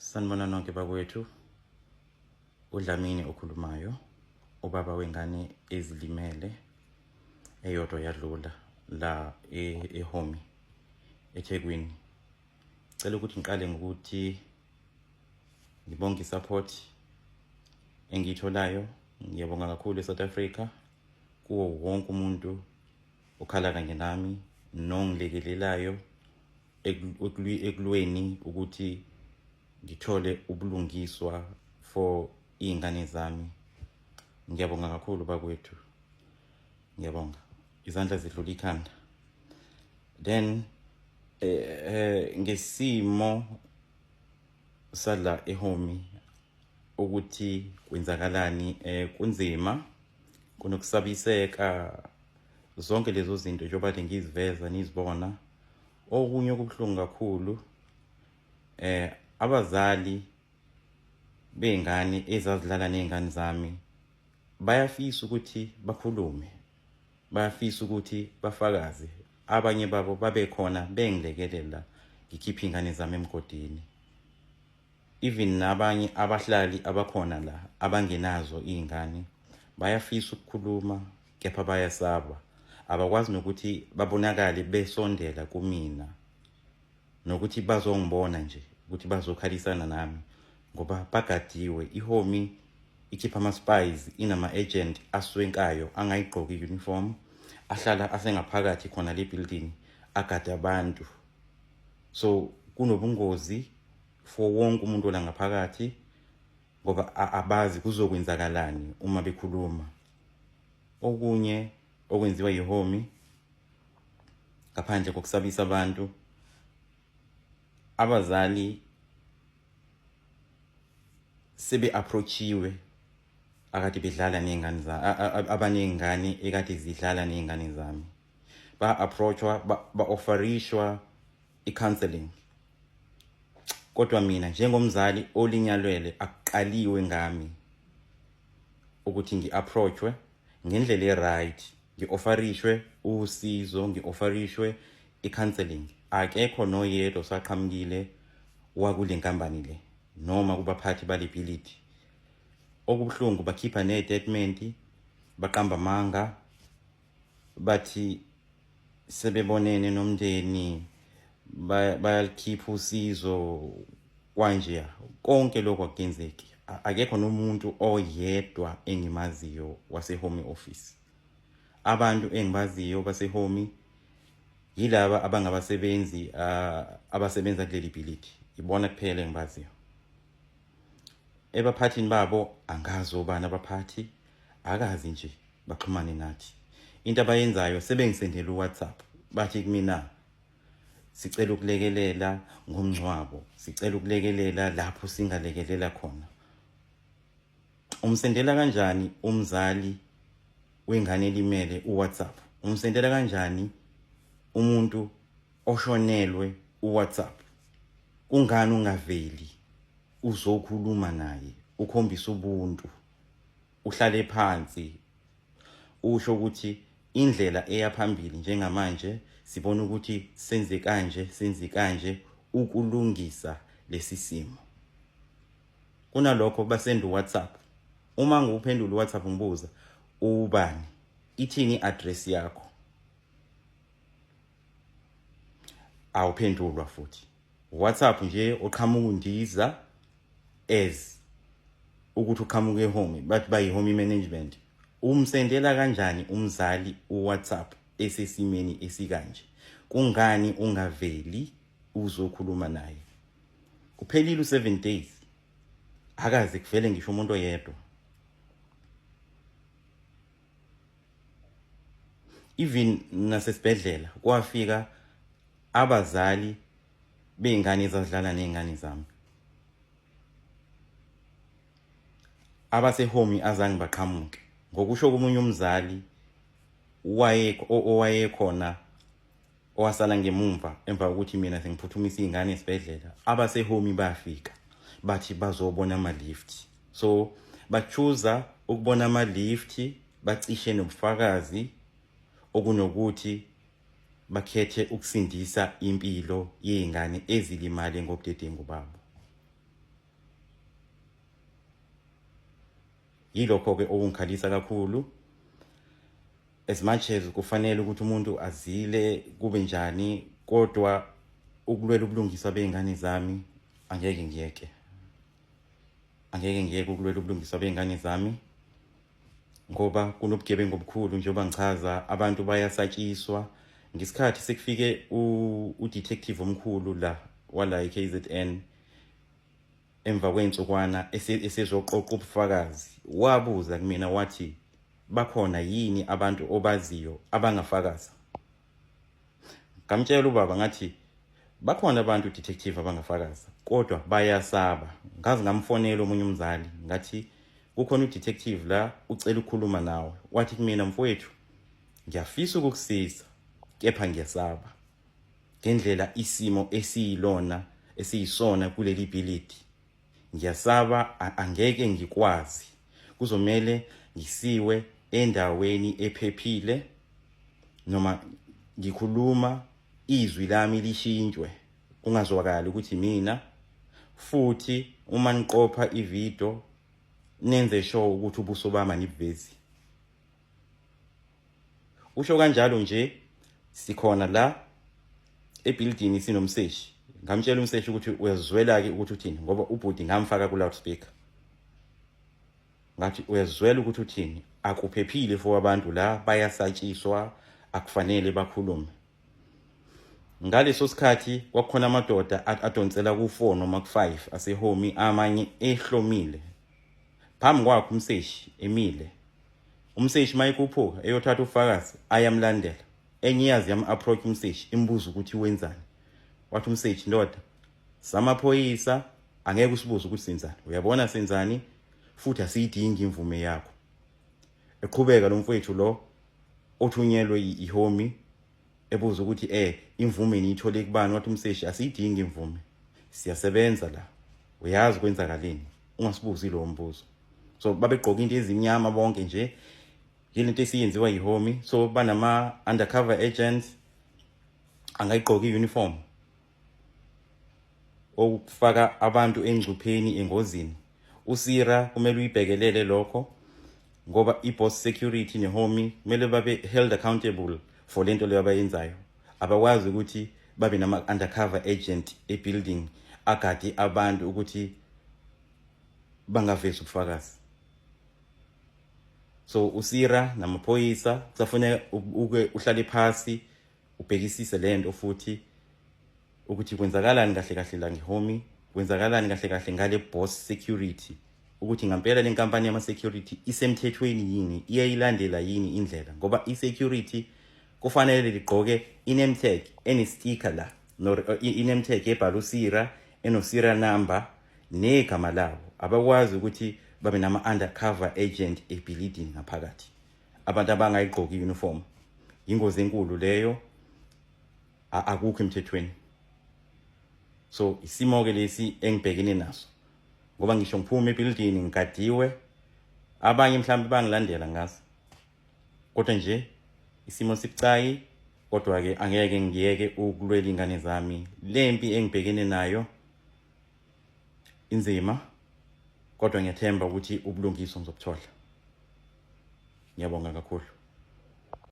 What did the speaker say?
Sanibona nonke bakwethu. uDlamini okhulumayo, ubaba wengane ezilimele eyodwa yadlula la eHomi eThekwini. Cela ukuthi ngiqale ngokuthi ngibonge isupport engiyitholayo. Ngiyabonga kakhulu eSouth Africa kuwo wonke umuntu okhala kanye nami nongilekelelayo ekulweni ukuthi ngithole ubulungiswa for ingane zami. Ngiyabonga kakhulu bakwethu. Ngiyabonga. Izandla zidlula ikhanda. Then ngesimo sala eHomi ukuthi kwenzakalani, kunzima, kunokusabiseka, zonke lezo zinto njengoba ngiziveza nizibona. Okunye okubuhlungu kakhulu, abazali bengane ezazidlala nezingane zami bayafisa ukuthi bakhulume, bayafisa ukuthi bafakaze. Abanye babo babe khona bengilekelela ngikhipha ingane zami emgodini. Even nabanye abahlali abakhona la abangenazo izingane bayafisa ukukhuluma kepha bayasaba. Abakwazi nokuthi babonakale besondela kumina nokuthi bazongibona nje ukuthi bazokhalisana nami ngoba bagadiwe. iHomi ikhipha ama-spies, inama-agent aswenkayo angayigqoki uniform, ahlala asengaphakathi khona le building agada abantu. So kunobungozi for wonke umuntu ola ngaphakathi ngoba abazi kuzokwenzakalani uma bekhuluma. Okunye okwenziwa iHomi ngaphandle kokusabisa abantu, abazali sebe approachiwe akade bedlala nezingane zami, abanezingane ekade zidlala nezingane zami. Ba-approachwa, ba-offerishwa i-counseling. Kodwa mina njengomzali olinyalwele akuqaliwe ngami ukuthi ngi-approachwe ngendlela e-right, ngi-offerishwe usizo, ngi-offerishwe i-counseling. Akekho noyedwa osaqhamukile wakule nkampani le noma kubaphathi balebhilidi. Okubuhlungu bakhipha ne-statement, baqamba amanga, bathi sebebonene nomndeni, bayalikhipha usizo kwanje. Konke lokho akuyenzeki. Akekho nomuntu oyedwa engimaziyo waseHomi office. Abantu engibaziyo baseHomi yilaba abangabasebenzi abasebenza kuleli bhilidi. Ibona kuphela engibaziyo. Ebaphathini babo angazi obani abaphathi, akazi nje baxhumane nathi. Into abayenzayo sebengisendela uWhatsApp, bathi kumina sicela ukulekelela ngomncwabo, sicela ukulekelela lapho singalekelela khona. Umsendela kanjani umzali wengane elimele uWhatsApp? Umsendela kanjani umuntu oshonelwe uWhatsApp? Ungani ungaveli uzokhuluma naye, ukhombisa ubuntu, uhlale phansi, usho ukuthi indlela eyaphambili njengamanje sibona ukuthi senze kanje ukulungisa lesi simo. Kunalokho basenda uWhatsApp. Uma nguphendula uWhatsApp ngibuza ubani, ithini i-address yakho, awuphendulwa futhi. WhatsApp nje oqhamuka undiza as ukuthi uqhamuke eHomi, bathi bayiHomi management. Umsendela kanjani umzali uWhatsApp esesimeni esikanje? Kungani ungaveli uzokhuluma naye? Kuphelile u7 days akaze kuvele ngisho umuntu oyedwa. Even nasesibhedlela kwafika abazali bengane ezadlala nezingane zami. AbaseHomi azange baqhamuke. Ngokusho komunye umzali owayekhona owasala ngemumva emva kokuthi mina sengiphuthumise izingane esibhedlela, abaseHomi bafika bathi bazobona ama-lift. So bachuza ukubona ama-lift, bacishe nobufakazi okunokuthi bakhethe ukusindisa impilo yezingane ezilimale ngobudedengu babo. yilokho ke okungikhalisa kakhulu. As much as kufanele ukuthi umuntu azile kube njani, kodwa ukulwela ubulungiswa beingane zami angeke ngiyeke ukulwela ubulungiswa beingane zami, ngoba kunobugebengu obukhulu njengoba ngichaza. Abantu bayasatshiswa. Ngesikhathi sekufike u-detective omkhulu la wala eKZN, emva kwensukwana esezoqoqa ubufakazi, wabuza kumina wathi bakhona yini abantu obaziyo abangafakaza. Ngamtshela ubaba ngathi bakhona abantu detective abangafakaza kodwa bayasaba. Ngazi ngamfonela omunye umzali ngathi kukhona udetective la ucela ukukhuluma nawe. Wathi kumina, mfowethu, ngiyafisa ukukusiza kepha ngiyasaba ngendlela isimo esiyisona kuleli bhilidi. Ngiyasaba, angeke ngikwazi. Kuzomela ngisiwe endaweni ephephile, noma ngikhuluma izwi lami lishintshwe kungazwakali ukuthi mina. Futhi uma niqopha ivideo nenze sure ukuthi ubuso bami nibuvezi. Usho kanjalo nje sikhona la ebuilding sinomseshi. Ngamtshela umseshi ukuthi uyazwela ke ukuthi uthini, ngoba ubhuti ngamfaka ku loudspeaker. Ngathi uyazwela ukuthi uthini, akuphephile for abantu la, bayasatshiswa, akufanele bakhulume. Ngaleso sikhathi kwakukhona amadoda adonsela ku4 noma ku5 asehome, amanye ehlomile phambi kwakhe umseshi emile. Umseshi mayikuphuka eyothatha ufakazi ayamlandela. Enye yazi yam-approach umseshi imbuza ukuthi wenzani. Wathi umseshi, ndoda samaphoyisa, angeke usibuze ukuthi senzani, uyabona senzani, futhi asiyidingi imvume yakho. Eqhubeka lo mfowethu lo othunyelwe ihome ebuza ukuthi imvume niyithole kubani. Wathi umseshi, asiyidingi imvume, siyasebenza la, uyazi kwenzakaleni, ungasibuzi lo mbuzo. So babegqoka into ezimnyama bonke nje, yilento esiyenziwa ihome. So banama undercover agents, angayigqoka iuniform okufaka abantu engcupheni, engozini. USira kumele uyibhekelele lokho, ngoba iboss security nehome kumele babe held accountable for lento leyo abayenzayo. Abakwazi ukuthi babe nama undercover agent ebuilding agadi abantu ukuthi bangavezi ubufakazi. So uSira namaphoyisa kusafuneka uhlale phansi ubhekisise lento futhi ukuthi kwenzakalani kahle kahle la ngehome, kwenzakalani kahle kahle ngale boss security, ukuthi ngampela le nkampani yama security isemthethweni yini, iyayilandela yini indlela. Ngoba i-security kufanele ligqoke i-name tag ene-sticker la, i-name tag ebhala uSira, eno-Sira number negama lawo. Abakwazi ukuthi babe nama undercover agent ebuilding ngaphakathi, abantu abangayigqoki uniform. Ingozi enkulu leyo, akukho emthethweni. So isimo ke lesi engibhekene naso, ngoba ngisho ngiphuma ebuilding ngikadiwe, abanye mhlawumbe bangilandela ngazi, kodwa nje isimo sibucayi. Kodwa ke angeke ngiyeke ukulwela ingane zami. Lempi engibhekene nayo inzima, kodwa ngiyathemba ukuthi ubulungiswa ngizobuthola. Ngiyabonga kakhulu.